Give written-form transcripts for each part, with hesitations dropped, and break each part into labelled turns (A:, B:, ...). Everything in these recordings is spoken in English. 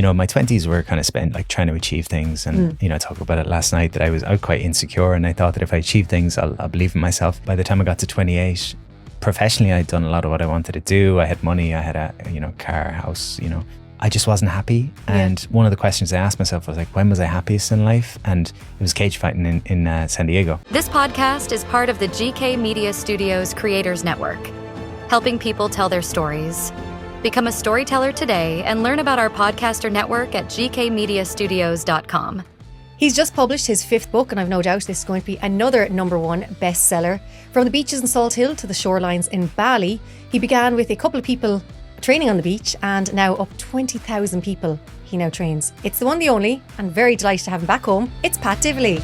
A: my 20s were kind of spent like trying to achieve things. And, I talked about it last night that I was quite insecure. And I thought that if I achieve things, I'll believe in myself. By the time I got to 28, professionally, I'd done a lot of what I wanted to do. I had money, I had a, car, house, I just wasn't happy. And one of the questions I asked myself was like, when was I happiest in life? And it was cage fighting in San Diego.
B: This podcast is part of the GK Media Studios Creators Network, helping people tell their stories. Become a storyteller today and learn about our podcaster network at gkmediastudios.com.
C: He's just published his 5th book, and I've no doubt this is going to be another #1 bestseller. From the beaches in Salthill to the shorelines in Bali, he began with a couple of people training on the beach, and now up 20,000 people he now trains. It's the one, the only, and very delighted to have him back home. It's Pat Divilly.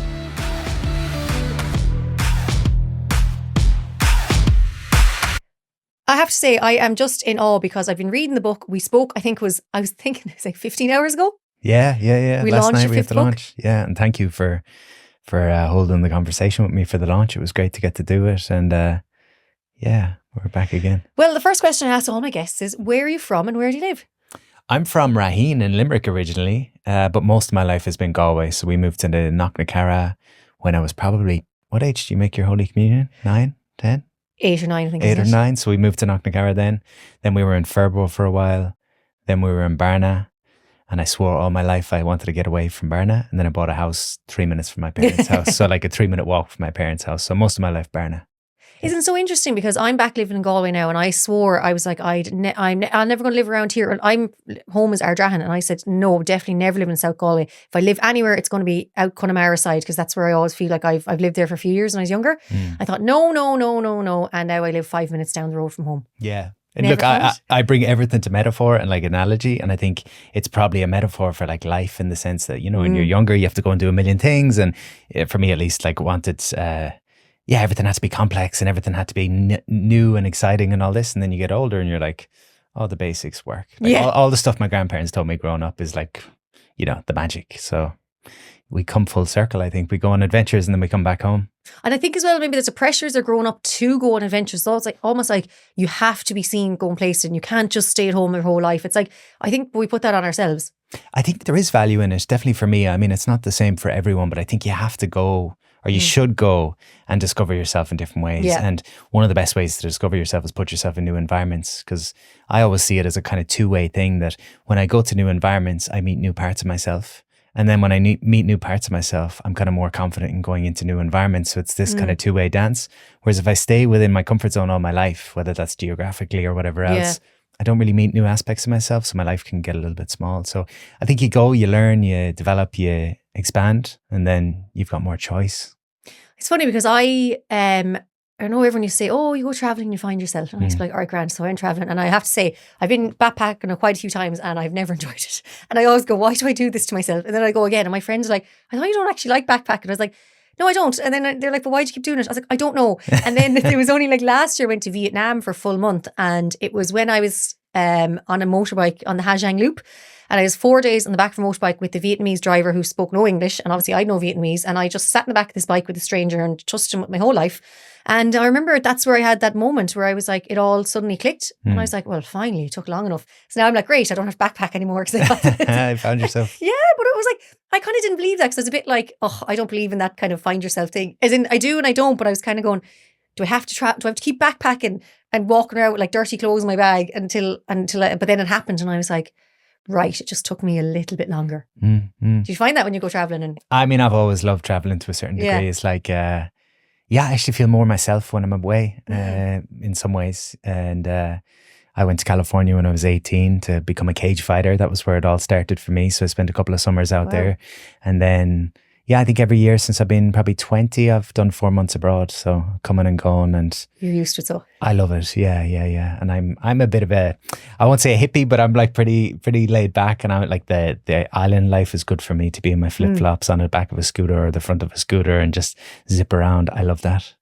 C: I have to say, I am just in awe because I've been reading the book. We spoke, I was thinking it was like 15 hours ago.
A: Yeah.
C: We
A: Last
C: launched
A: night
C: your
A: we had
C: 5th
A: the
C: book.
A: launch. Yeah, and thank you for holding the conversation with me for the launch. It was great to get to do it, and we're back again.
C: Well, the first question I ask all my guests is, where are you from and where do you live?
A: I'm from Raheen in Limerick originally, but most of my life has been Galway. So we moved to the Knocknacarra when I was probably, what age do you make your Holy Communion? 9, 10?
C: 8 or 9, I think.
A: 8 or 9. So we moved to Knocknacarra then. Then we were in Ferbo for a while. Then we were in Barna. And I swore all my life I wanted to get away from Barna. And then I bought a house 3 minutes from my parents' house. So like a 3-minute walk from my parents' house. So most of my life, Barna.
C: Isn't it so interesting? Because I'm back living in Galway now, and I swore, I was like, I'm never going to live around here. And I'm home is Ardrahan, and I said, no, definitely never live in South Galway. If I live anywhere, it's going to be out Connemara side, because that's where I always feel like I've lived there for a few years when I was younger. I thought, no. And now I live 5 minutes down the road from home.
A: Yeah. And look, I bring everything to metaphor and like analogy, and I think it's probably a metaphor for like life in the sense that, when you're younger, you have to go and do a million things. And for me, at least, like wanted, everything had to be complex and everything had to be new and exciting and all this. And then you get older and you're like, oh, the basics work. Like all the stuff my grandparents told me growing up is like, the magic. So we come full circle, I think. We go on adventures and then we come back home.
C: And I think as well, maybe there's a pressure as they're growing up to go on adventures. So it's like almost like you have to be seen going places and you can't just stay at home your whole life. It's like, I think we put that on ourselves.
A: I think there is value in it, definitely for me. I mean, it's not the same for everyone, but I think you have to go, or you should go and discover yourself in different ways.
C: Yeah.
A: And one of the best ways to discover yourself is put yourself in new environments, because I always see it as a kind of two-way thing, that when I go to new environments, I meet new parts of myself. And then when I meet new parts of myself, I'm kind of more confident in going into new environments. So it's this kind of two-way dance. Whereas if I stay within my comfort zone all my life, whether that's geographically or whatever else, I don't really meet new aspects of myself. So my life can get a little bit small. So I think you go, you learn, you develop, you expand, and then you've got more choice.
C: It's funny because I know everyone used to say, oh, you go travelling and you find yourself. And I used to be like, all right, grand. So I went travelling, and I have to say, I've been backpacking quite a few times and I've never enjoyed it. And I always go, why do I do this to myself? And then I go again, and my friends are like, I thought you don't actually like backpacking. I was like, no, I don't. And then they're like, but why do you keep doing it? I was like, I don't know. And then it was only like last year I went to Vietnam for a full month, and it was when I was on a motorbike on the Ha Giang Loop. And I was 4 days on the back of a motorbike with the Vietnamese driver who spoke no English. And obviously I know Vietnamese. And I just sat in the back of this bike with a stranger and trusted him with my whole life. And I remember that's where I had that moment where I was like, it all suddenly clicked. And I was like, well, finally, it took long enough. So now I'm like, great, I don't have to backpack anymore.
A: I found yourself.
C: Yeah, but it was like, I kind of didn't believe that, because I was a bit like, oh, I don't believe in that kind of find yourself thing. As in, I do and I don't, but I was kind of going, do I have to keep backpacking and walking around with like dirty clothes in my bag until but then it happened, and I was like, right, it just took me a little bit longer. Do you find that when you go traveling?
A: I mean, I've always loved traveling to a certain degree.
C: Yeah.
A: It's like, I actually feel more myself when I'm away in some ways. And I went to California when I was 18 to become a cage fighter. That was where it all started for me. So I spent a couple of summers out there. And then, I think every year since I've been probably 20, I've done 4 months abroad. So coming and going, and
C: you're used to it. So
A: I love it. Yeah. And I'm a bit of a, I won't say a hippie, but I'm like pretty laid back. And I'm like the island life is good for me, to be in my flip flops on the back of a scooter or the front of a scooter and just zip around. I love that.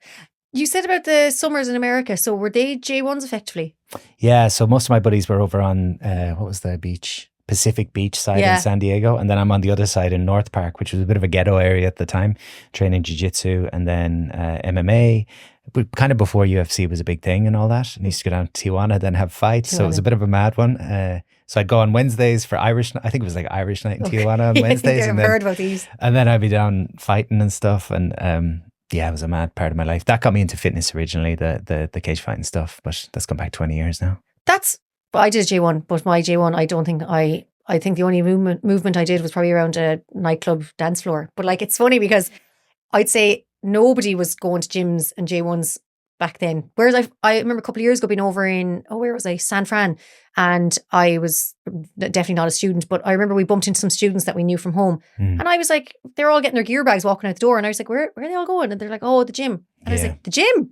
C: You said about the summers in America. So were they J1s effectively?
A: Yeah. So most of my buddies were over on, what was the beach? Pacific Beach side in San Diego, and then I'm on the other side in North Park, which was a bit of a ghetto area at the time, training jiu-jitsu and then MMA, but kind of before UFC was a big thing and all that. And I used to go down to Tijuana, then have fights. So it was a bit of a mad one. So I'd go on Wednesdays for Irish. I think it was like Irish night in Tijuana on
C: Yeah, I
A: Wednesdays,
C: think I've heard about these.
A: and then I'd be down fighting and stuff. And yeah, it was a mad part of my life. That got me into fitness originally, the cage fighting stuff. But that's gone back 20 years now.
C: I did J1, but my J1, I don't think I think the only movement I did was probably around a nightclub dance floor. But like, it's funny because I'd say nobody was going to gyms and J1s back then. Whereas I remember a couple of years ago being over in, where was I? San Fran. And I was definitely not a student, but I remember we bumped into some students that we knew from home. And I was like, they're all getting their gear bags walking out the door. And I was like, where are they all going? And they're like, the gym. And I was like, the gym? And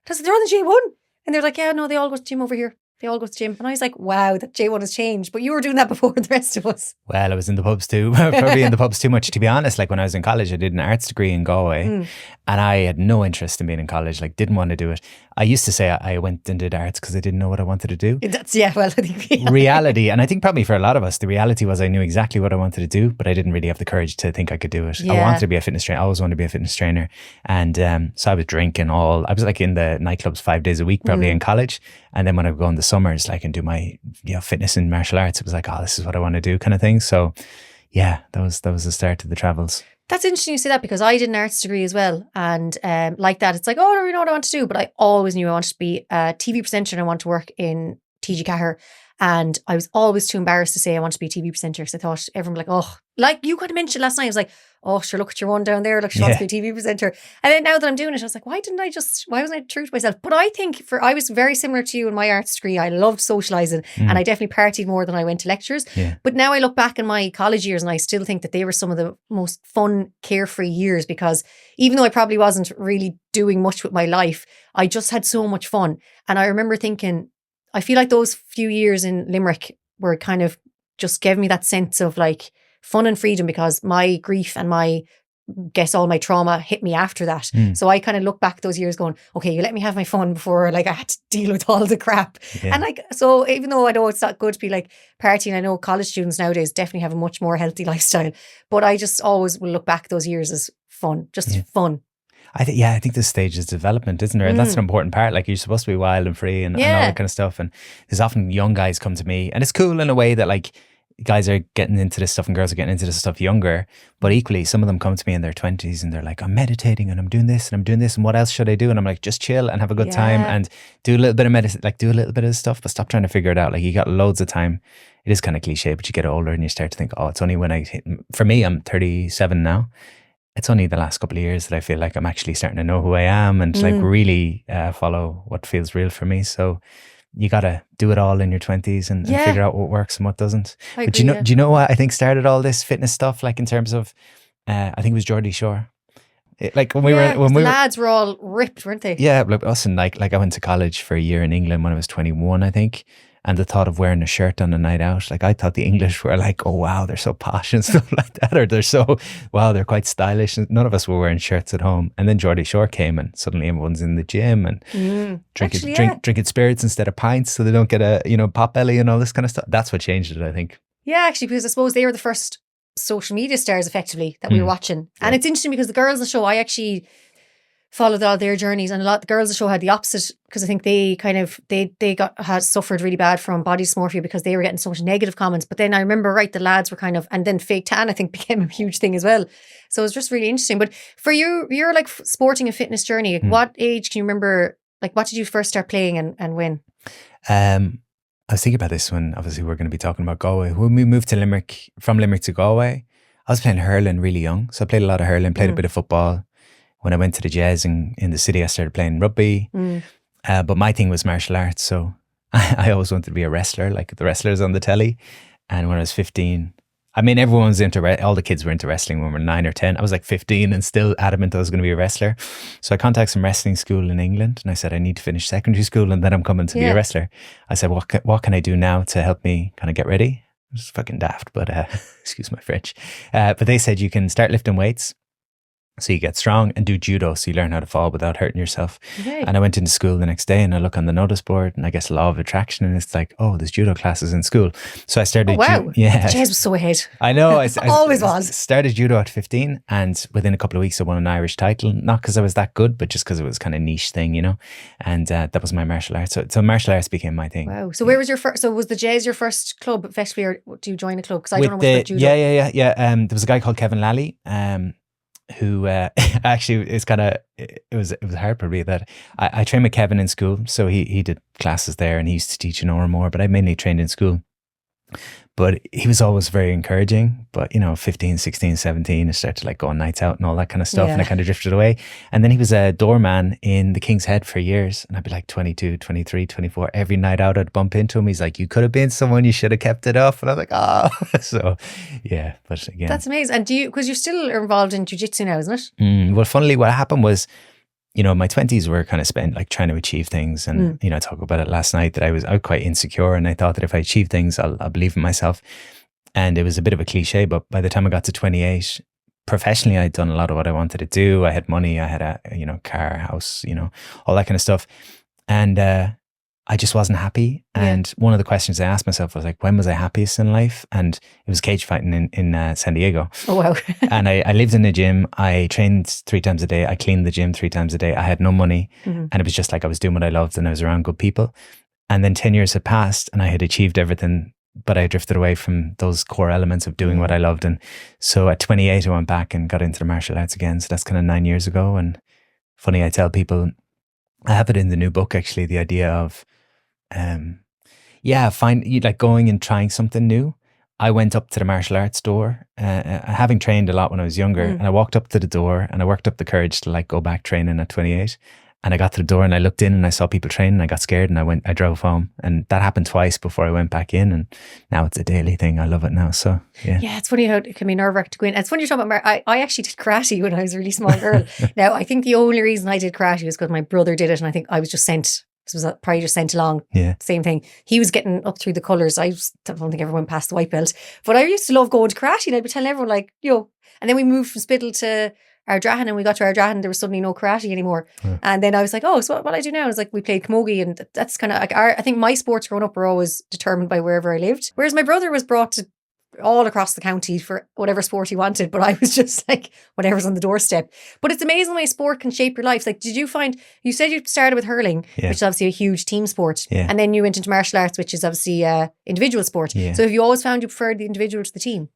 C: I was like, they're on the J1. And they're like, yeah, no, they all go to the gym over here. They all go to the gym. And I was like, wow, that J1 has changed. But you were doing that before the rest of us.
A: Well, I was in the pubs too. Probably in the pubs too much. To be honest, like when I was in college, I did an arts degree in Galway and I had no interest in being in college, like didn't want to do it. I used to say I went and did arts because I didn't know what I wanted to do.
C: I think
A: reality. And I think probably for a lot of us, the reality was I knew exactly what I wanted to do, but I didn't really have the courage to think I could do it. I wanted to be a fitness trainer. I always wanted to be a fitness trainer. And so I was drinking I was like in the nightclubs 5 days a week, probably in college. And then when I would go in the summers, like and do my fitness and martial arts, it was like, this is what I want to do kind of thing. So yeah, that was the start of the travels.
C: That's interesting you say that because I did an arts degree as well. And like that, it's like, I don't really know what I want to do. But I always knew I wanted to be a TV presenter and I wanted to work in TG Cahir. And I was always too embarrassed to say I wanted to be a TV presenter. So I thought everyone would be like, like you kind of mentioned last night, I was like, sure, look at your one down there. Like she wants to be a TV presenter. And then now that I'm doing it, I was like, why wasn't I true to myself? But I think I was very similar to you in my arts degree. I loved socialising and I definitely partied more than I went to lectures. Yeah. But now I look back in my college years and I still think that they were some of the most fun, carefree years because even though I probably wasn't really doing much with my life, I just had so much fun. And I remember thinking, I feel like those few years in Limerick were kind of just gave me that sense of like fun and freedom because my grief and all my trauma hit me after that. So I kind of look back those years going, okay, you let me have my fun before like I had to deal with all the crap. Yeah. And like, so even though I know it's not good to be like partying, I know college students nowadays definitely have a much more healthy lifestyle, but I just always will look back those years as fun, fun.
A: I think this stage is development, isn't there? And that's an important part. Like you're supposed to be wild and free and all that kind of stuff. And there's often young guys come to me and it's cool in a way that like guys are getting into this stuff and girls are getting into this stuff younger. But equally, some of them come to me in their 20s and they're like, I'm meditating and I'm doing this and I'm doing this and what else should I do? And I'm like, just chill and have a good time and do a little bit of medicine, like do a little bit of stuff, but stop trying to figure it out. Like you got loads of time. It is kind of cliche, but you get older and you start to think, it's only when for me, I'm 37 now. It's only the last couple of years that I feel like I'm actually starting to know who I am and like really follow what feels real for me. So you got to do it all in your 20s and figure out what works and what doesn't. But do you know what I think started all this fitness stuff? Like in terms of, I think it was Geordie Shore. Like when the
C: lads were all ripped, weren't they?
A: Yeah, like us and like I went to college for a year in England when I was 21, I think. And the thought of wearing a shirt on a night out, like I thought the English were like, oh wow, they're so posh and stuff like that, or they're quite stylish. And none of us were wearing shirts at home. And then Geordie Shore came, and suddenly everyone's in the gym and drinking spirits instead of pints, so they don't get a pot belly and all this kind of stuff. That's what changed it, I think.
C: Yeah, actually, because I suppose they were the first social media stars, effectively, that we were watching. And it's interesting because the girls of the show, I actually followed all their journeys, and a lot of the girls of the show had the opposite because I think they had suffered really bad from body dysmorphia because they were getting so much negative comments. But then I remember, the lads were and then fake tan I think became a huge thing as well. So it was just really interesting. But for you, you're like sporting and fitness journey. What age can you remember? Like, what did you first start playing and when?
A: I was thinking about this when obviously we're going to be talking about Galway. When we moved to Limerick, from Limerick to Galway, I was playing hurling really young. So I played a lot of hurling, played a bit of football. When I went to the Jazz in the city, I started playing rugby. But my thing was martial arts. So I always wanted to be a wrestler, like the wrestlers on the telly. And when I was 15, I mean, everyone was all the kids were into wrestling when we were 9 or 10. I was like 15 and still adamant I was going to be a wrestler. So I contacted some wrestling school in England and I said, I need to finish secondary school and then I'm coming to be a wrestler. I said, what can I do now to help me kind of get ready? It was fucking daft, but excuse my French. But they said you can start lifting weights. So you get strong, and do judo, so you learn how to fall without hurting yourself.
C: Okay.
A: And I went into school the next day, and I look on the notice board, and I guess law of attraction, and it's like, oh, there's judo classes in school. So I started.
C: Oh, wow.
A: Yeah,
C: Jez was so ahead.
A: I know. I
C: Always was.
A: Started judo at 15, and within a couple of weeks, I won an Irish title. Not because I was that good, but just because it was kind of niche thing, you know. And that was my martial arts. So martial arts became my thing.
C: Wow. So where was your first? So was the Jez your first club effectively, or do you join a club? Because I don't know much about judo.
A: Yeah. There was a guy called Kevin Lally. Who actually is kind of, it was hard probably that I trained with Kevin in school, so he did classes there, and he used to teach an hour or more, but I mainly trained in school. But he was always very encouraging. But, 15, 16, 17, I started like go on nights out and all that kind of stuff. And I kind of drifted away. And then he was a doorman in the King's Head for years. And I'd be like 22, 23, 24. Every night out, I'd bump into him. He's like, you could have been someone, you should have kept it up. And I was like, oh. So, yeah. But again.
C: That's amazing. And because you're still involved in jiu-jitsu now, isn't it?
A: Well, funnily, what happened was, my 20s were kind of spent like trying to achieve things. And, I talked about it last night that I was quite insecure, and I thought that if I achieve things, I'll believe in myself. And it was a bit of a cliche, but by the time I got to 28, professionally, I'd done a lot of what I wanted to do. I had money, I had a, car, house, all that kind of stuff. And, I just wasn't happy. And one of the questions I asked myself was like, when was I happiest in life? And it was cage fighting in San Diego.
C: Oh, wow.
A: And I lived in a gym. I trained 3 times a day. I cleaned the gym 3 times a day. I had no money. And it was just like I was doing what I loved, and I was around good people. And then 10 years had passed, and I had achieved everything, but I drifted away from those core elements of doing what I loved. And so at 28, I went back and got into the martial arts again. So that's kind of 9 years ago. And funny, I tell people, I have it in the new book, actually, the idea of, going and trying something new. I went up to the martial arts door, having trained a lot when I was younger, and I walked up to the door, and I worked up the courage to like go back training at 28. And I got to the door, and I looked in, and I saw people training, and I got scared, and I drove home. And that happened twice before I went back in, and now it's a daily thing. I love it now. So yeah.
C: Yeah, it's funny how it can be nerve-wracking to go in. It's funny you're talking about, I actually did karate when I was a really small girl. Now, I think the only reason I did karate was because my brother did it, and I think I was just sent. This was probably just sent along.
A: Yeah.
C: Same thing. He was getting up through the colours. I don't think everyone passed the white belt. But I used to love going to karate, and I'd be telling everyone like, And then we moved from Spittle to Ardrahan, and we got to Ardrahan, there was suddenly no karate anymore. And then I was like, oh, so what I do now is like we played camogie, and that's kind of like I think my sports growing up were always determined by wherever I lived. Whereas my brother was brought to all across the county for whatever sport he wanted, but I was just like whatever's on the doorstep. But it's amazing the way sport can shape your life. Like, did you find, you said you started with hurling, which is obviously a huge team sport, and then you went into martial arts, which is obviously individual sport. So have you always found you preferred the individual to the team?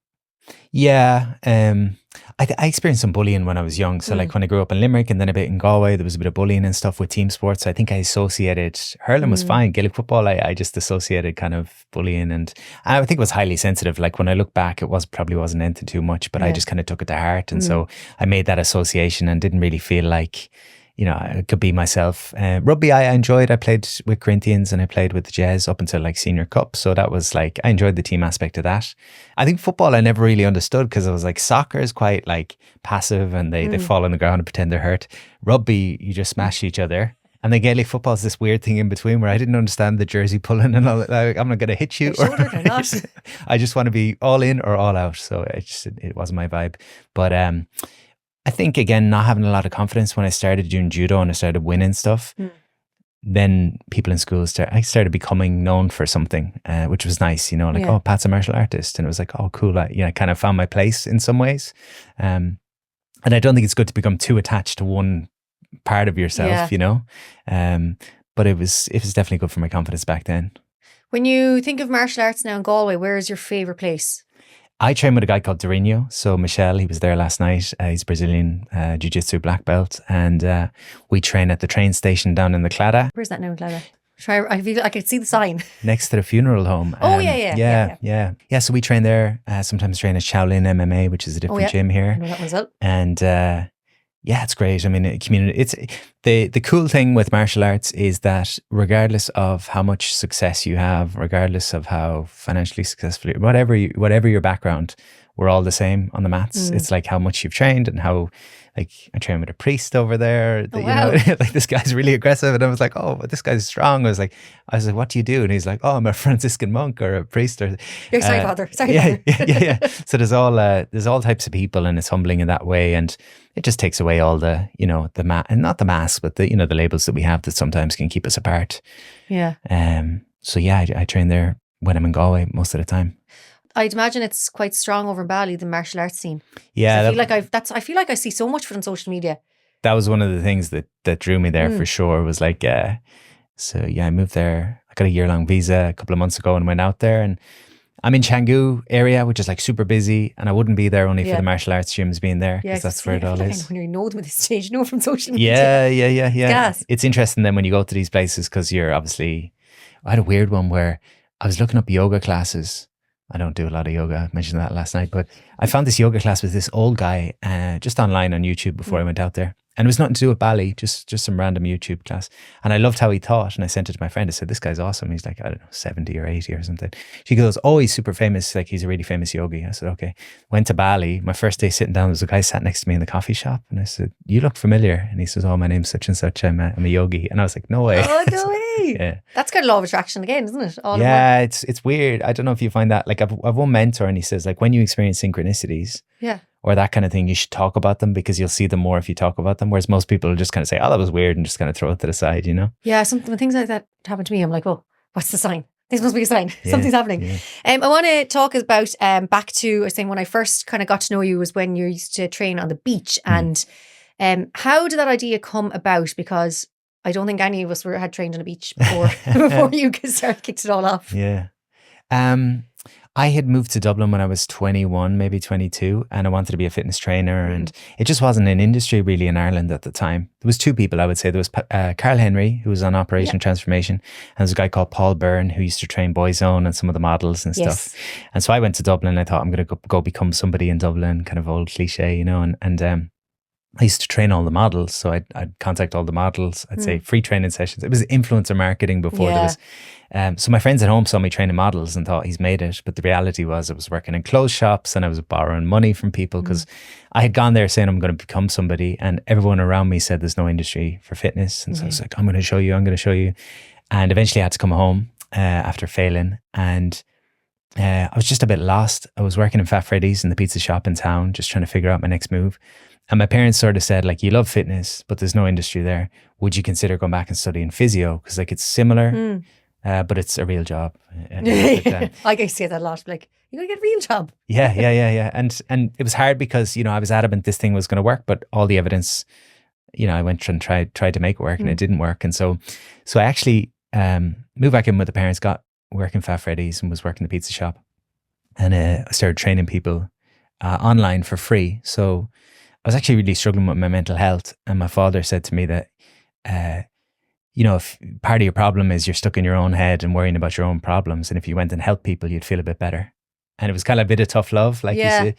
A: Yeah, I experienced some bullying when I was young. So like when I grew up in Limerick and then a bit in Galway, there was a bit of bullying and stuff with team sports. I think I associated, hurling was fine. Gaelic football, I just associated kind of bullying, and I think it was highly sensitive. Like when I look back, it probably wasn't anything too much, but I just kind of took it to heart. And so I made that association and didn't really feel like, I could be myself. Rugby, I enjoyed. I played with Corinthians and I played with the Jazz up until like senior cup. So that was like, I enjoyed the team aspect of that. I think football, I never really understood because I was like, soccer is quite like passive and they fall on the ground and pretend they're hurt. Rugby, you just smash each other. And then Gaelic football is this weird thing in between where I didn't understand the jersey pulling and all that. Like, I'm not going to hit you. I just want to be all in or all out. So it wasn't my vibe. But I think, again, not having a lot of confidence when I started doing judo and I started winning stuff, then people in school I started becoming known for something, which was nice, oh, Pat's a martial artist. And it was like, oh, cool. I kind of found my place in some ways. And I don't think it's good to become too attached to one part of yourself, but it was definitely good for my confidence back then.
C: When you think of martial arts now in Galway, where is your favourite place?
A: I trained with a guy called Durinho. So Michel, he was there last night. He's Brazilian jiu-jitsu black belt. And we train at the train station down in the Claddagh.
C: Where's that now in Claddagh? I could see the sign.
A: Next to the funeral home. Yeah. So we train there. Sometimes train at Shaolin MMA, which is a different gym here.
C: I know that one's up.
A: And it's great. I mean, community. It's the cool thing with martial arts is that regardless of how much success you have, regardless of how financially successful, whatever your background, we're all the same on the mats. It's like how much you've trained and how, like, I train with a priest over there.
C: Oh,
A: you
C: wow.
A: know, like this guy's really aggressive. And I was like, oh, but this guy's strong. I was like, what do you do? And he's like, oh, I'm a Franciscan monk or a priest. Or
C: Sorry, Father. Sorry,
A: yeah,
C: Father.
A: yeah. So there's all types of people, and it's humbling in that way. And it just takes away all the, you know, and not the mask, but the, you know, the labels that we have that sometimes can keep us apart.
C: Yeah.
A: So yeah, I train there when I'm in Galway most of the time.
C: I'd imagine it's quite strong over in Bali, the martial arts scene.
A: Yeah,
C: I feel like I see so much of it on social media.
A: that was one of the things that drew me there for sure. Was like, so yeah, I moved there. I got a year-long visa a couple of months ago and went out there, and I'm in Canggu area, which is like super busy, and I wouldn't be there only for the martial arts gyms being there, because that's where it all is.
C: When you know them at this stage, you know from social media.
A: Yeah.
C: Gas.
A: It's interesting then when you go to these places, because you're obviously, I had a weird one where I was looking up yoga classes. I don't do a lot of yoga. I mentioned that last night, but I found this yoga class with this old guy just online on YouTube before I went out there. And it was nothing to do with Bali, just some random YouTube class. And I loved how he taught. And I sent it to my friend. I said, this guy's awesome. He's like, I don't know, 70 or 80 or something. She goes, oh, he's super famous. Like, he's a really famous yogi. I said, okay. Went to Bali. My first day sitting down, there was a guy sat next to me in the coffee shop. And I said, you look familiar. And he says, oh, my name's such and such. I'm a yogi. And I was like, no way.
C: Oh, no way.
A: Yeah.
C: That's kind of law of attraction again, isn't it?
A: It's weird. I don't know if you find that. Like, I've one mentor, and he says, like, when you experience synchronicities, or that kind of thing, you should talk about them, because you'll see them more if you talk about them. Whereas most people will just kind of say, oh, that was weird, and just kind of throw it to the side, you know?
C: Yeah, when things like that happen to me, I'm like, oh, what's the sign? This must be a sign. Something's happening.
A: Yeah.
C: I want to talk about back to, I was saying, when I first kind of got to know you was when you used to train on the beach. And how did that idea come about? Because I don't think any of us had trained on a beach before you kicked it all off.
A: Yeah. I had moved to Dublin when I was 21, maybe 22, and I wanted to be a fitness trainer, and it just wasn't an industry really in Ireland at the time. There was two people, I would say. There was Carl Henry, who was on Operation Transformation, and there was a guy called Paul Byrne, who used to train Boyzone and some of the models and stuff. And so I went to Dublin, and I thought, I'm going to go become somebody in Dublin, kind of old cliche, you know, and I used to train all the models. So I'd contact all the models. I'd say free training sessions. It was influencer marketing before there was. So my friends at home saw me training models and thought, he's made it. But the reality was, I was working in clothes shops and I was borrowing money from people, because I had gone there saying I'm going to become somebody, and everyone around me said there's no industry for fitness. And so I was like, I'm going to show you. And eventually I had to come home after failing. And I was just a bit lost. I was working in Fat Freddy's in the pizza shop in town, just trying to figure out my next move. And my parents sort of said, like, you love fitness, but there's no industry there. Would you consider going back and studying physio? Because, like, it's similar, but it's a real job.
C: I guess say that a lot. Like, you're going to get a real job.
A: Yeah. And it was hard because, you know, I was adamant this thing was going to work, but all the evidence, you know, I went and tried to make it work, and it didn't work. And so I actually moved back in with the parents, got working Fat Freddy's, and was working the pizza shop. And I started training people online for free. So I was actually really struggling with my mental health, and my father said to me that, you know, if part of your problem is you're stuck in your own head and worrying about your own problems, and if you went and helped people, you'd feel a bit better. And it was kind of a bit of tough love. Like, you see,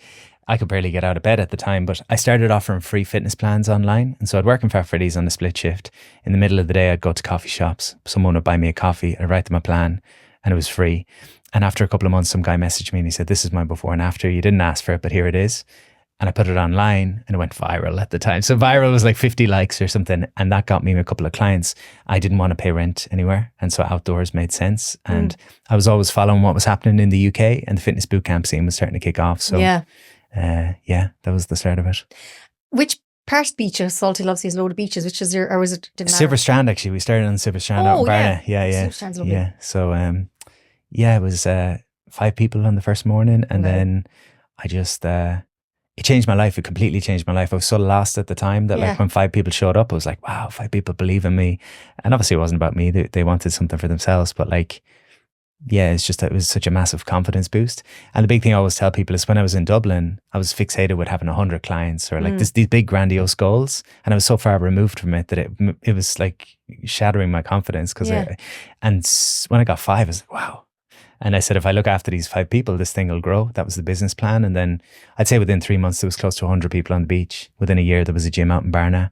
A: I could barely get out of bed at the time, but I started offering free fitness plans online. And so I'd work in Fat Freddy's on a split shift. In the middle of the day, I'd go to coffee shops. Someone would buy me a coffee. I'd write them a plan, and it was free. And after a couple of months, some guy messaged me and he said, this is my before and after. You didn't ask for it, but here it is. And I put it online, and it went viral at the time. So viral was like 50 likes or something. And that got me a couple of clients. I didn't want to pay rent anywhere. And so outdoors made sense. And I was always following what was happening in the UK, and the fitness bootcamp scene was starting to kick off. So that was the start of it.
C: Which part beaches? Salthill obviously has a load of beaches. Which is or was it?
A: Silver Strand, actually. We started on Silver Strand out in Barna. Yeah.
C: Silver Strand's lovely.
A: Yeah. So, it was 5 people on the first morning. And then I just... it changed my life. It completely changed my life. I was so lost at the time that like when 5 people showed up, I was like, wow, 5 people believe in me. And obviously it wasn't about me. They wanted something for themselves. But like, it's just that it was such a massive confidence boost. And the big thing I always tell people is when I was in Dublin, I was fixated with having 100 clients or like these big grandiose goals. And I was so far removed from it that it was like shattering my confidence. And when I got 5, I was like, wow. And I said, if I look after these 5 people, this thing will grow. That was the business plan. And then I'd say within 3 months, there was close to 100 people on the beach. Within a year, there was a gym out in Barna,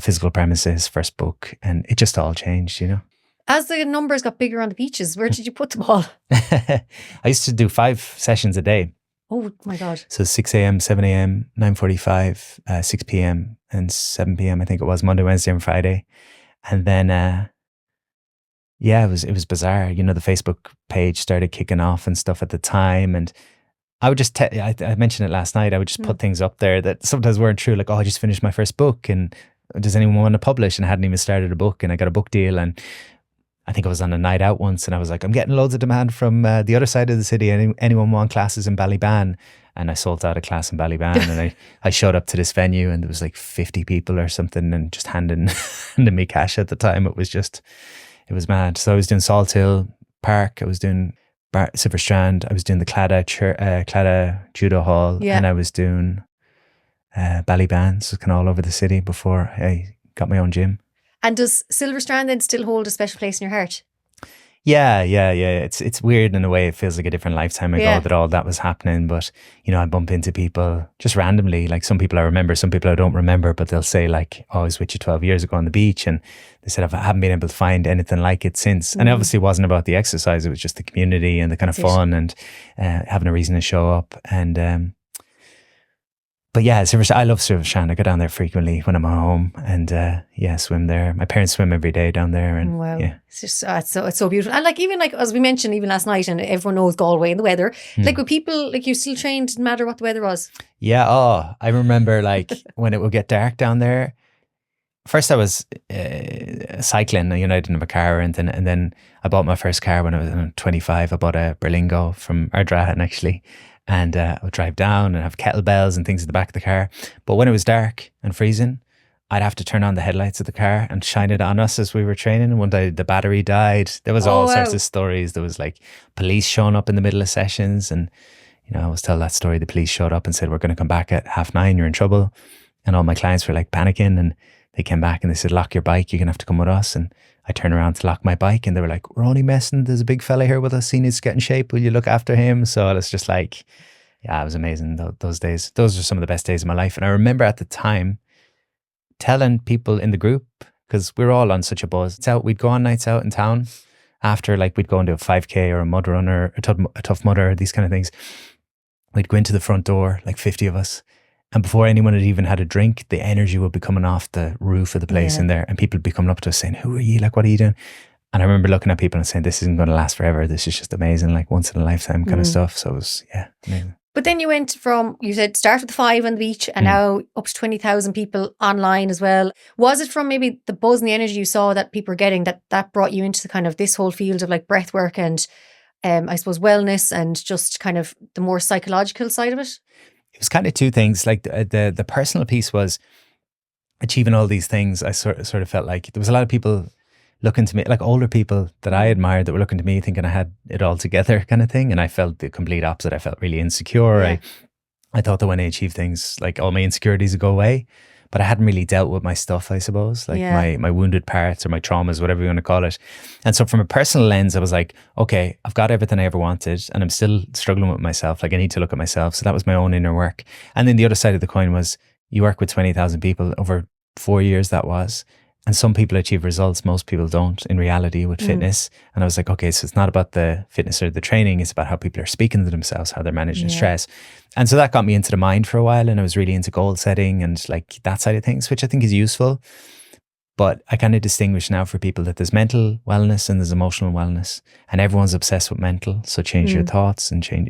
A: physical premises, first book. And it just all changed, you know.
C: As the numbers got bigger on the beaches, where did you put them all?
A: I used to do 5 sessions a day.
C: Oh my God.
A: So 6 a.m., 7 a.m., 9:45, 6 p.m. and 7 p.m. I think it was Monday, Wednesday and Friday. And then, yeah, it was bizarre. You know, the Facebook page started kicking off and stuff at the time. And I would just, I mentioned it last night, I would just put things up there that sometimes weren't true. Like, oh, I just finished my first book and does anyone want to publish? And I hadn't even started a book and I got a book deal. And I think I was on a night out once and I was like, I'm getting loads of demand from the other side of the city. Anyone want classes in Ballyban? And I sold out a class in Ballyban and I showed up to this venue and there was like 50 people or something and just handing me cash at the time. It was mad. So I was doing Salthill Park. I was doing Silver Strand. I was doing the Claddagh Judo Hall.
C: Yeah.
A: And I was doing Ballyban, so kind of all over the city before I got my own gym.
C: And does Silver Strand then still hold a special place in your heart?
A: Yeah. It's weird in a way. It feels like a different lifetime ago that all that was happening. But, you know, I bump into people just randomly. Like some people I remember, some people I don't remember, but they'll say like, oh, I was with you 12 years ago on the beach. And they said, I haven't been able to find anything like it since. And obviously it wasn't about the exercise. It was just the community and the kind of fun and having a reason to show up. And, but yeah, I love Silver Strand. I go down there frequently when I'm at home and swim there. My parents swim every day down there. And
C: wow.
A: Yeah.
C: It's just, it's so beautiful. And like, even like, as we mentioned, even last night, and everyone knows Galway and the weather, like with people, like you still trained, didn't matter what the weather was.
A: Yeah. Oh, I remember like when it would get dark down there. First I was cycling, you know, I didn't have a car or anything. And then I bought my first car when I was 25. I bought a Berlingo from Ardrahan actually. And I would drive down and have kettlebells and things at the back of the car. But when it was dark and freezing, I'd have to turn on the headlights of the car and shine it on us as we were training. And one day the battery died. There was all sorts of stories. There was like police showing up in the middle of sessions. And, you know, I always tell that story. The police showed up and said, we're going to come back at 9:30. You're in trouble. And all my clients were like panicking. And they came back and they said, lock your bike. You're going to have to come with us. And I turned around to lock my bike and they were like, we're only messing. There's a big fella here with us. He needs to get in shape. Will you look after him? So it's just like, yeah, it was amazing. Those days, those are some of the best days of my life. And I remember at the time telling people in the group, because we were all on such a buzz. We'd go on nights out in town after, like we'd go and do a 5K or a mud run or a tough mudder, these kind of things. We'd go into the front door, like 50 of us. And before anyone had even had a drink, the energy would be coming off the roof of the place in there. And people would be coming up to us saying, who are you? Like, what are you doing? And I remember looking at people and saying, this isn't going to last forever. This is just amazing, like once in a lifetime kind of stuff. So it was, amazing.
C: But then you went from, you said, start with the 5 on the beach and now up to 20,000 people online as well. Was it from maybe the buzz and the energy you saw that people were getting that brought you into kind of this whole field of like breath work and I suppose wellness and just kind of the more psychological side of it?
A: It was kind of two things. Like the personal piece was achieving all these things. I sort of felt like there was a lot of people looking to me, like older people that I admired that were looking to me thinking I had it all together kind of thing. And I felt the complete opposite. I felt really insecure. Yeah. I thought that when I achieved things, like all my insecurities would go away. But I hadn't really dealt with my stuff, I suppose, like my wounded parts or my traumas, whatever you want to call it. And so from a personal lens, I was like, okay, I've got everything I ever wanted and I'm still struggling with myself. Like I need to look at myself. So that was my own inner work. And then the other side of the coin was you work with 20,000 people over 4 years that was. And some people achieve results, most people don't in reality with fitness. And I was like, okay, so it's not about the fitness or the training, it's about how people are speaking to themselves, how they're managing stress. And so that got me into the mind for a while and I was really into goal setting and like that side of things, which I think is useful. But I kind of distinguish now for people that there's mental wellness and there's emotional wellness and everyone's obsessed with mental. So change your thoughts and change.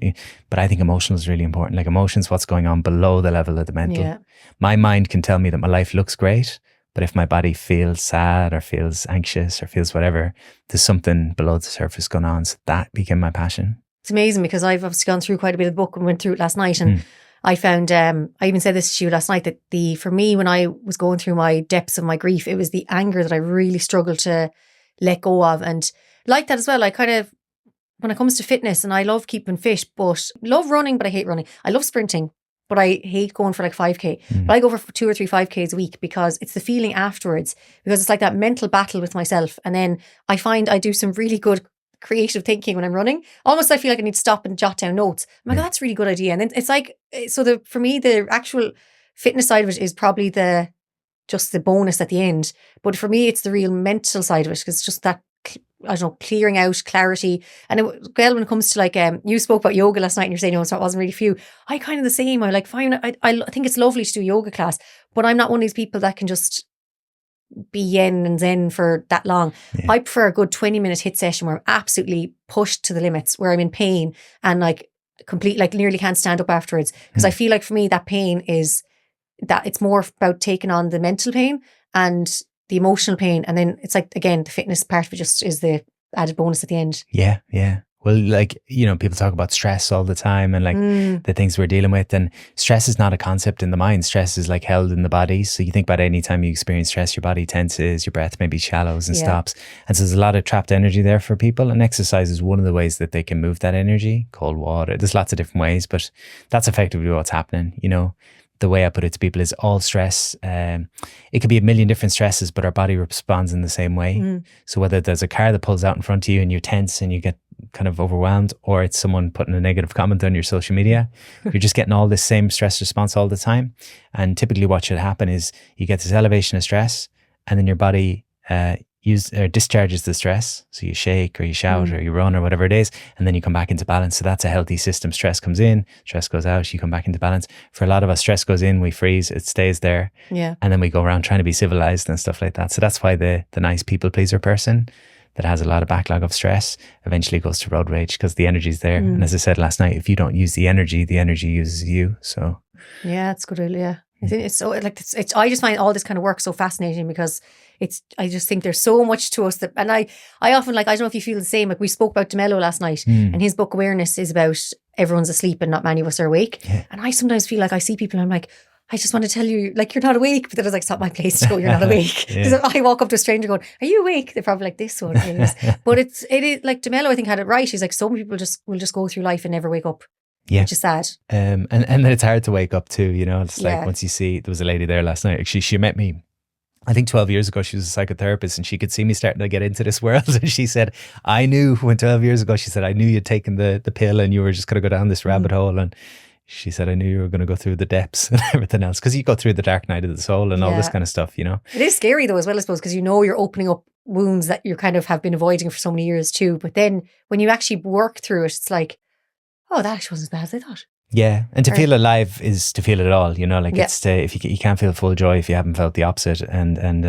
A: But I think emotional is really important. Like emotions, what's going on below the level of the mental. Yeah. My mind can tell me that my life looks great. But if my body feels sad or feels anxious or feels whatever, there's something below the surface going on. So that became my passion.
C: It's amazing because I've obviously gone through quite a bit of the book and went through it last night. And I found, I even said this to you last night, that for me, when I was going through my depths of my grief, it was the anger that I really struggled to let go of. And like that as well, I kind of, when it comes to fitness, and I love keeping fit, but love running, but I hate running. I love sprinting. But I hate going for like 5K. But I go for 2 or 3 5Ks a week because it's the feeling afterwards. Because it's like that mental battle with myself. And then I find I do some really good creative thinking when I'm running. Almost I feel like I need to stop and jot down notes. I'm like, oh, that's a really good idea. And then it's like, so for me, the actual fitness side of it is probably just the bonus at the end. But for me, it's the real mental side of it because it's just that I don't know, clearing out, clarity. And when it comes to like, you spoke about yoga last night and you're saying, it wasn't really for you. I kind of the same. I like fine. I think it's lovely to do a yoga class, but I'm not one of these people that can just be yen and zen for that long.
A: Yeah.
C: I prefer a good 20-minute HIIT session where I'm absolutely pushed to the limits, where I'm in pain and like complete, like nearly can't stand up afterwards. Because I feel like for me, that pain is that it's more about taking on the mental pain and the emotional pain. And then it's like, again, the fitness part of it just is the added bonus at the end.
A: Yeah. Yeah. Well, like, people talk about stress all the time and like the things we're dealing with, and stress is not a concept in the mind. Stress is like held in the body. So you think about any time you experience stress, your body tenses, your breath maybe shallows and stops. And so there's a lot of trapped energy there for people, and exercise is one of the ways that they can move that energy. Cold water, there's lots of different ways, but that's effectively what's happening. The way I put it to people is all stress. It could be a million different stresses, but our body responds in the same way. So whether there's a car that pulls out in front of you and you're tense and you get kind of overwhelmed, or it's someone putting a negative comment on your social media, you're just getting all this same stress response all the time. And typically what should happen is you get this elevation of stress, and then your body discharges the stress. So you shake or you shout or you run or whatever it is, and then you come back into balance. So that's a healthy system. Stress comes in, stress goes out, you come back into balance. For a lot of us, stress goes in, we freeze, it stays there. Yeah. And then we go around trying to be civilized and stuff like that. So that's why the nice people pleaser person that has a lot of backlog of stress eventually goes to road rage, because the energy's there. And as I said last night, if you don't use the energy uses you. So
C: yeah, it's good. Yeah. I think it's so like I just find all this kind of work so fascinating, because I just think there's so much to us that, and I often, like, I don't know if you feel the same, like we spoke about DeMello last night and his book Awareness is about everyone's asleep and not many of us are awake. Yeah. And I sometimes feel like I see people and I'm like, I just want to tell you, like, you're not awake. But then it's like, it's not my place to go, you're not awake. Because I walk up to a stranger going, are you awake? They're probably like, this one is. But it is like DeMello, I think, had it right. He's like, some people will just go through life and never wake up. Yeah. Which is sad.
A: And then it's hard to wake up too, It's like once you see, there was a lady there last night. She met me, I think 12 years ago. She was a psychotherapist and she could see me starting to get into this world. And she said, I knew when 12 years ago, she said, I knew you'd taken the pill and you were just going to go down this rabbit hole. And she said, I knew you were going to go through the depths and everything else, because you go through the dark night of the soul and all this kind of stuff, It
C: is scary though as well, I suppose, because you're opening up wounds that you kind of have been avoiding for so many years too. But then when you actually work through it, it's like, oh, that actually wasn't as bad as I thought.
A: Yeah, and to feel alive is to feel it all, Like it's if you can't feel full joy if you haven't felt the opposite, and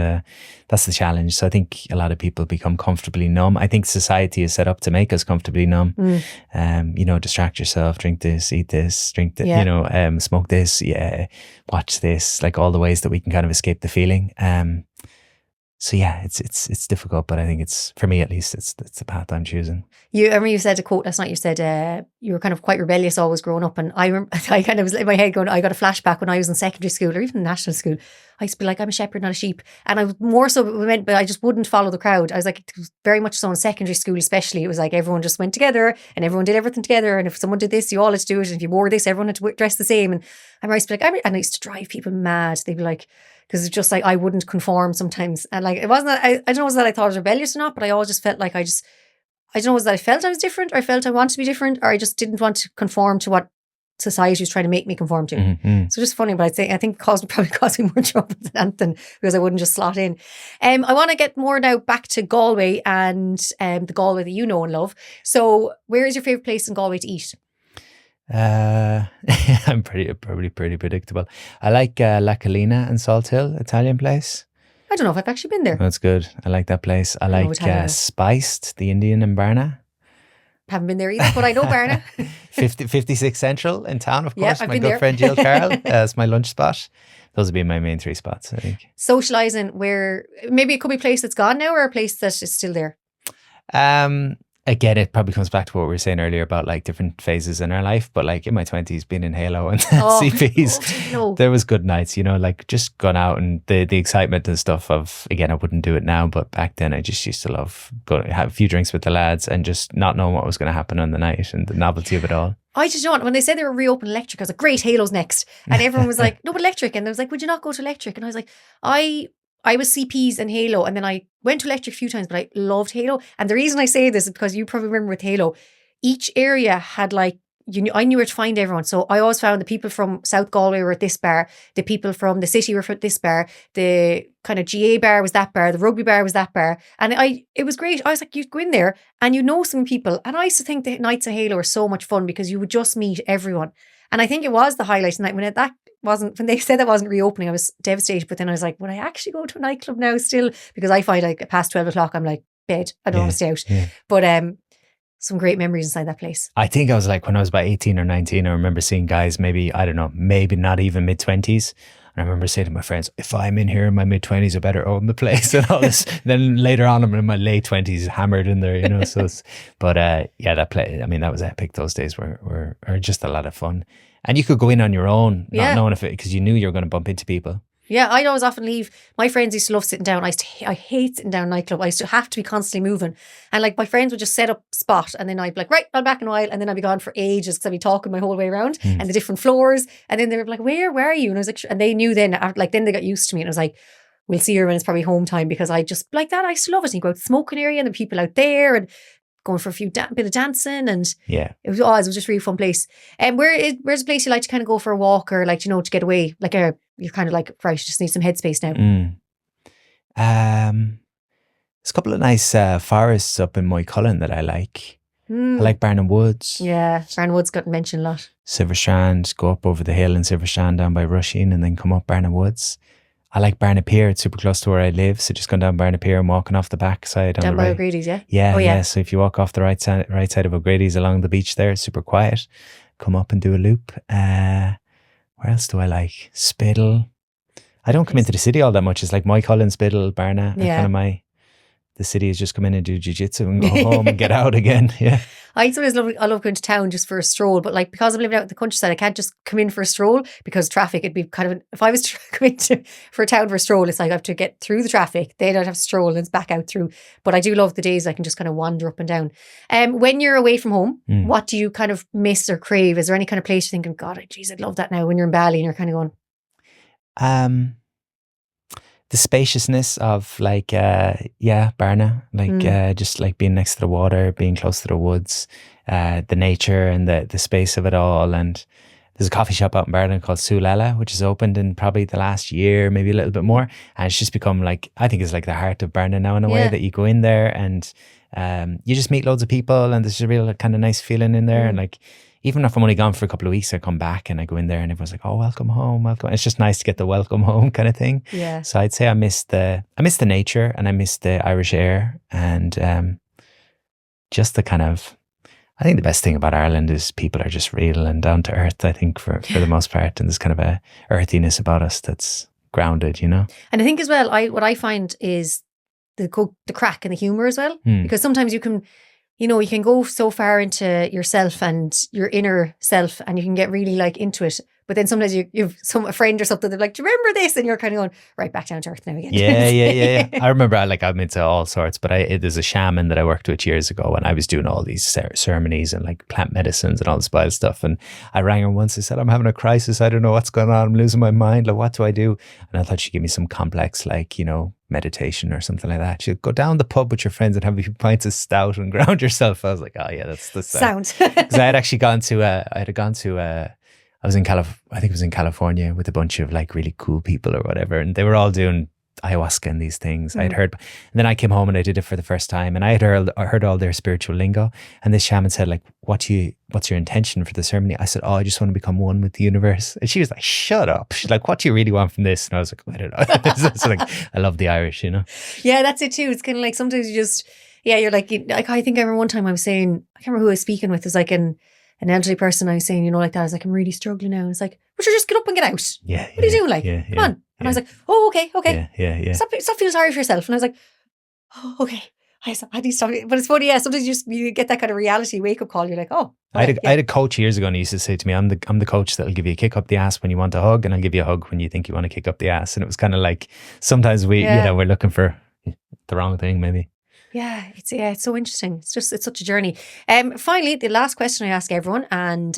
A: that's the challenge. So I think a lot of people become comfortably numb. I think society is set up to make us comfortably numb. Distract yourself, drink this, eat this, drink that, smoke this, watch this, like all the ways that we can kind of escape the feeling. So yeah, it's difficult, but I think for me at least, it's the path I'm choosing.
C: I remember you said a quote last night. You said you were kind of quite rebellious always growing up, and I kind of was in my head going, I got a flashback when I was in secondary school or even national school. I used to be like, I'm a shepherd, not a sheep, and I was more so meant, but I just wouldn't follow the crowd. I was like, it was very much so in secondary school, especially. It was like everyone just went together and everyone did everything together, and if someone did this, you all had to do it, and if you wore this, everyone had to dress the same. And I used to be like, and I used to drive people mad. They'd be like, because it's just like I wouldn't conform sometimes, and like it wasn't that I don't know was that I thought I was rebellious or not, but I always just felt like I don't know was that I felt I was different, or I felt I wanted to be different, or I just didn't want to conform to what society was trying to make me conform to. Mm-hmm. So just funny, but I think probably caused me more trouble than anything, because I wouldn't just slot in. I want to get more now back to Galway and the Galway that you know and love. So where is your favourite place in Galway to eat?
A: I'm probably pretty predictable. I like La Collina in Salthill, Italian place.
C: I don't know if I've actually been there.
A: That's good. I like that place. I like Spiced, the Indian in Barna.
C: Haven't been there either, but I know Barna.
A: 56 Central in town, of course. My good friend Jill Carroll. It's my lunch spot. Those would be my main three spots, I think.
C: Socialising, where maybe it could be a place that's gone now or a place that is still there?
A: Again, it probably comes back to what we were saying earlier about like different phases in our life. But like in my 20s, being in Halo and CPs, there was good nights, like just going out and the excitement and stuff of, again, I wouldn't do it now, but back then I just used to love going have a few drinks with the lads and just not knowing what was going to happen on the night and the novelty of it all. I
C: just know when they said they were reopening Electric, I was like, great, Halo's next. And everyone was like, no, but Electric. And I was like, would you not go to Electric? And I was like, I was CPs and Halo, and then I went to Electric a few times, but I loved Halo. And the reason I say this is because you probably remember with Halo, each area had like I knew where to find everyone. So I always found the people from South Galway were at this bar, the people from the city were at this bar, the kind of GA bar was that bar, the rugby bar was that bar. And it was great. I was like, you'd go in there and you know some people. And I used to think the nights of Halo were so much fun because you would just meet everyone. And I think it was the highlight night when they said that wasn't reopening, I was devastated. But then I was like, would I actually go to a nightclub now still? Because I find like past 12 o'clock, I'm like, bed, I don't want to stay out.
A: Yeah.
C: But some great memories inside that place.
A: I think I was like, when I was about 18 or 19, I remember seeing guys maybe, I don't know, maybe not even mid-20s. And I remember saying to my friends, if I'm in here in my mid-20s, I better own the place and all this. Then later on, I'm in my late 20s, hammered in there, you know. So, that play, I mean, that was epic. Those days were just a lot of fun. And you could go in on your own, not knowing because you knew you were going to bump into people.
C: Yeah, I'd always often leave. My friends used to love sitting down. I hate sitting down in a nightclub. I used to have to be constantly moving. And like my friends would just set up spot and then I'd be like, right, I'm back in a while. And then I'd be gone for ages because I'd be talking my whole way around and the different floors. And then they were like, where are you? And I was like, and they knew then, then they got used to me. And I was like, we'll see her when it's probably home time, because I just like that. I used to love it. And you go out to the smoking area and the people out there and going for a bit of dancing, and it was just a really fun place. And where's a place you like to kind of go for a walk or like, you know, to get away? Like you're kind of like, right, you just need some headspace now.
A: There's a couple of nice forests up in Moycullen that I like. I like Barnum Woods.
C: Yeah, Barnum Woods got mentioned a lot.
A: Silverstrand, go up over the hill in Silverstrand down by Rushing and then come up Barnum Woods. I like Barna Pier. It's super close to where I live. So just going down Barna Pier and walking off the back side.
C: Down by O'Grady's, yeah?
A: Yeah. So if you walk off the right side of O'Grady's along the beach there, it's super quiet. Come up and do a loop. Where else do I like? Spiddle. I don't come into the city all that much. It's like Moycullen, Spiddle, Barna. Yeah. The city is just come in and do jiu-jitsu and go home and get out again. Yeah.
C: I love going to town just for a stroll, but like because I'm living out in the countryside, I can't just come in for a stroll because traffic. It'd be kind of, if I was to come in for a town for a stroll, it's like I have to get through the traffic. Then I'd have to stroll and it's back out through. But I do love the days I can just kind of wander up and down. When you're away from home, what do you kind of miss or crave? Is there any kind of place you're thinking, God, geez, I'd love that now, when you're in Bali and you're kind of going?
A: The spaciousness of like, Barna, like just like being next to the water, being close to the woods, the nature and the space of it all. And there's a coffee shop out in Barna called Sulala, which has opened in probably the last year, maybe a little bit more. And it's just become like, I think it's like the heart of Barna now in a way, that you go in there and you just meet loads of people and there's a real kind of nice feeling in there. And like, even if I'm only gone for a couple of weeks, I come back and I go in there and everyone's like, oh, welcome home, welcome. It's just nice to get the welcome home kind of thing.
C: Yeah.
A: So I'd say I miss the nature and I miss the Irish air and just the kind of, I think the best thing about Ireland is people are just real and down to earth, I think, for the most part. And there's kind of a earthiness about us that's grounded, you know?
C: And I think as well, what I find is the crack and the humour as well. Because sometimes you can go so far into yourself and your inner self and you can get really like into it. But then sometimes you've a friend or something, they're like, do you remember this? And you're kind of going, right, back down to earth now again.
A: Yeah. I remember I'm into all sorts, but there's a shaman that I worked with years ago and I was doing all these ceremonies and like plant medicines and all this wild stuff. And I rang her once, I said, I'm having a crisis. I don't know what's going on. I'm losing my mind. Like, what do I do? And I thought she'd give me some complex, like, you know, meditation or something like that. She'd go down the pub with your friends and have a few pints of stout and ground yourself. I was like, oh yeah, that's the sound. Because I had actually gone to I think it was in California with a bunch of like really cool people or whatever, and they were all doing ayahuasca and these things. I'd heard, and then I came home and I did it for the first time, and I heard all their spiritual lingo. And this shaman said, like, what's your intention for the ceremony? I said, I just want to become one with the universe. And she was like, shut up. She's like, what do you really want from this? And I was like, I don't know. It's like, I love the Irish, you know. Yeah,
C: that's it too. It's kind of like sometimes you just, you're like I think I remember one time I was saying, I can't remember who I was speaking with. It was like an elderly person. I was saying, like that. I was like, I'm really struggling now. And it's like, well, sure, just get up and get out.
A: Yeah.
C: What are you doing? Like, come on. And I was like, oh, okay.
A: Yeah.
C: Stop feeling sorry for yourself. And I was like, oh, okay. I need to stop. But it's funny, sometimes you get that kind of reality wake up call. You're like, oh.
A: I had a coach years ago and he used to say to me, I'm the coach that'll give you a kick up the ass when you want a hug, and I'll give you a hug when you think you want to kick up the ass. And it was kind of like, sometimes we're looking for the wrong thing maybe.
C: Yeah, it's so interesting. It's such a journey. Finally, the last question I ask everyone, and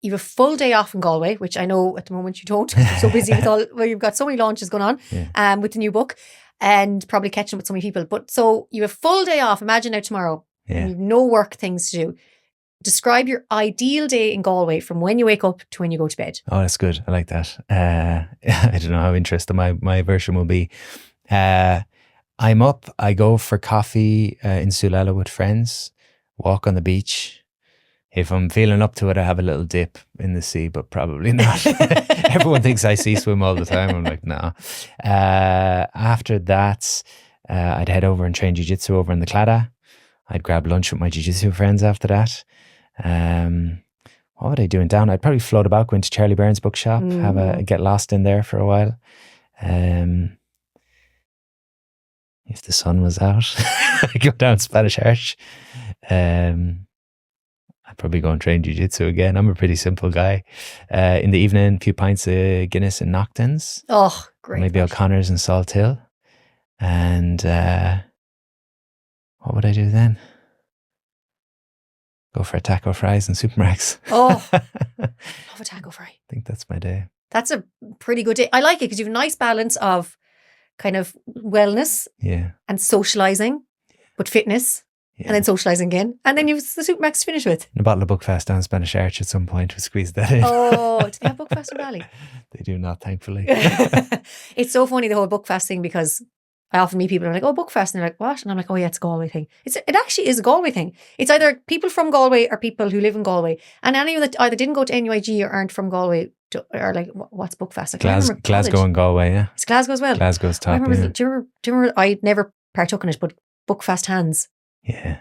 C: you have a full day off in Galway, which I know at the moment you don't. You're so busy you've got so many launches going on with the new book and probably catching up with so many people. But so you have a full day off. Imagine now tomorrow, and you've no work things to do. describe your ideal day in Galway from when you wake up to when you go to bed.
A: Oh, that's good. I like that. I don't know how interesting my version will be. I'm up, I go for coffee in Sulala with friends, walk on the beach. If I'm feeling up to it, I have a little dip in the sea, but probably not. Everyone thinks I sea swim all the time. I'm like, nah. After that, I'd head over and train jiu-jitsu over in the Claddagh. I'd grab lunch with my jiu-jitsu friends after that. What would I do in down? I'd probably float about, go into Charlie Byrne's bookshop, get lost in there for a while. If the sun was out, I'd go down Spanish Arch. I'd probably go and train jiu-jitsu again. I'm a pretty simple guy. In the evening, a few pints of Guinness and Knockdowns.
C: Oh, great.
A: Maybe O'Connor's and Salthill. And what would I do then? Go for a taco fries and supermarkets.
C: Oh, love a taco fry.
A: I think that's my day.
C: That's a pretty good day. I like it because you have a nice balance of kind of wellness and socialising, but fitness. Yeah. And then socialising again. And then you've the supermax to finish with. And
A: a bottle of Buckfast down Spanish Arch at some point. We squeeze that in.
C: Oh, do they have Buckfast in Bali?
A: They do not, thankfully.
C: It's so funny, the whole Buckfast thing, because I often meet people and I'm like, oh, Buckfast. And they're like, what? And I'm like, oh yeah, it's a Galway thing. It actually is a Galway thing. It's either people from Galway or people who live in Galway. And any of that either didn't go to NUIG or aren't from Galway are like, what's Buckfast?
A: Glasgow and Galway, yeah.
C: It's Glasgow as well.
A: Glasgow's top,
C: do you remember, I never partook in it, but Buckfast hands.
A: Yeah.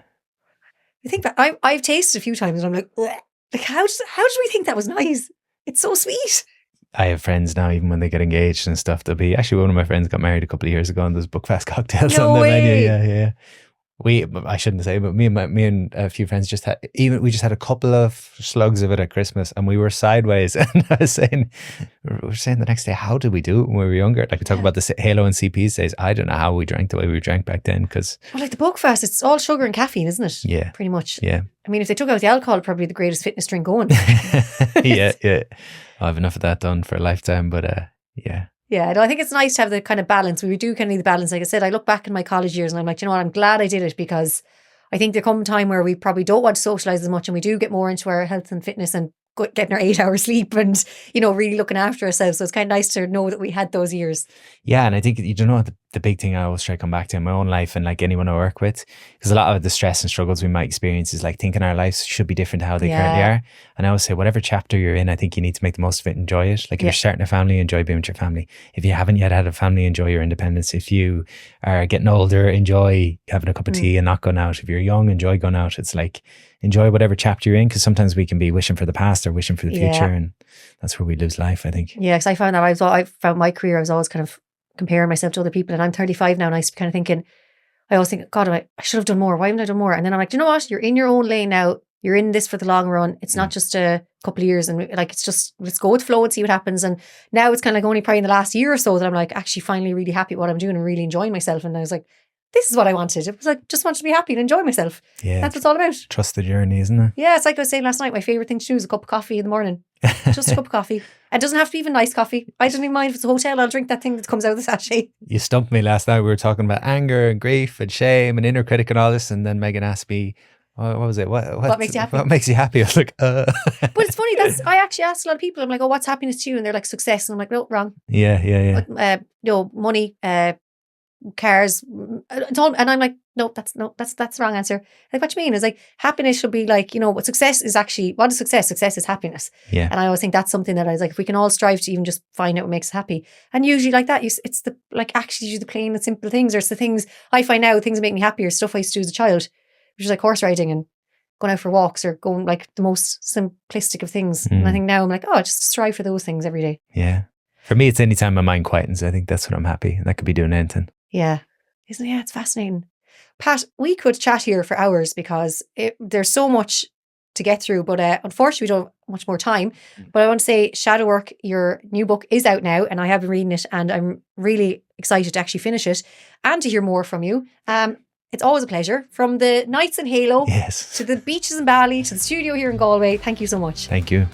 C: I think that I've tasted a few times and I'm like, bleh. Like how did we think that was nice? It's so sweet.
A: I have friends now, even when they get engaged and stuff, there'll be, actually one of my friends got married a couple of years ago and there's Buckfast cocktails on the menu. Yeah. I shouldn't say, but me and a few friends we just had a couple of slugs of it at Christmas and we were sideways. And we were saying the next day, how did we do it when we were younger? Like we talk about the Halo and CPs days. I don't know how we drank the way we drank back then. Well,
C: like the Buckfast, it's all sugar and caffeine, isn't it?
A: Yeah.
C: Pretty much.
A: Yeah.
C: I mean, if they took out the alcohol, probably the greatest fitness drink going.
A: Yeah. I have enough of that done for a lifetime, but yeah.
C: Yeah, no, I think it's nice to have the kind of balance. We do kind of need the balance. Like I said, I look back in my college years and I'm like, you know what, I'm glad I did it, because I think there come a time where we probably don't want to socialise as much and we do get more into our health and fitness and getting our 8 hours sleep and, you know, really looking after ourselves. So it's kind of nice to know that we had those years.
A: Yeah, and I think, you know, the big thing I always try to come back to in my own life and like anyone I work with, because a lot of the stress and struggles we might experience is like thinking our lives should be different to how they currently are. And I always say, whatever chapter you're in, I think you need to make the most of it, enjoy it. Like if you're starting a family, enjoy being with your family. If you haven't yet had a family, enjoy your independence. If you are getting older, enjoy having a cup of tea and not going out. If you're young, enjoy going out. It's like, enjoy whatever chapter you're in, because sometimes we can be wishing for the past or wishing for the future, and that's where we lose life, I think. Yeah,
C: because I found that I found my career, I was always kind of comparing myself to other people, and I'm 35 now and I was kind of thinking, I always think, God, I should have done more. Why haven't I done more? And then I'm like, do you know what? You're in your own lane now. You're in this for the long run. It's not just a couple of years, and like, it's just, let's go with the flow and see what happens. And now it's kind of like only probably in the last year or so that I'm like actually finally really happy with what I'm doing and really enjoying myself. And I was like, this is what I wanted. It was like, just wanted to be happy and enjoy myself. Yeah. That's what it's all about.
A: Trust the journey, isn't it?
C: Yeah, it's like I was saying last night, my favourite thing to do is a cup of coffee in the morning. Just a cup of coffee. It doesn't have to be even nice coffee. I don't even mind if it's a hotel, I'll drink that thing that comes out of the sachet.
A: You stumped me last night. We were talking about anger and grief and shame and inner critic and all this. And then Meghann asked me, what was it? What
C: makes you happy?
A: What makes you happy? I was like,
C: But it's funny, I actually asked a lot of people, I'm like, oh, what's happiness to you? And they're like, success. And I'm like, no, wrong.
A: Yeah.
C: But, money, cars, it's all, and I'm like, no, that's the wrong answer. Like, what do you mean? It's like, happiness should be like, you know, what success is actually, what is success? Success is happiness.
A: Yeah.
C: And I always think that's something that I was like, if we can all strive to even just find out what makes us happy. And usually like that, it's the, like, actually do the plain and simple things, or it's the things I find now, things that make me happy, or stuff I used to do as a child, which is like horse riding and going out for walks, or going, like, the most simplistic of things. And I think now I'm like, oh, just strive for those things every day.
A: Yeah. For me, it's anytime my mind quietens, I think that's when I'm happy. And that could be doing anything.
C: Yeah. Isn't it? Yeah, it's fascinating. Pat, we could chat here for hours because there's so much to get through, but unfortunately we don't have much more time. But I want to say, Shadow Work, your new book is out now, and I have been reading it, and I'm really excited to actually finish it and to hear more from you. It's always a pleasure. From the nights in Halo to the beaches in Bali to the studio here in Galway, thank you so much.
A: Thank you.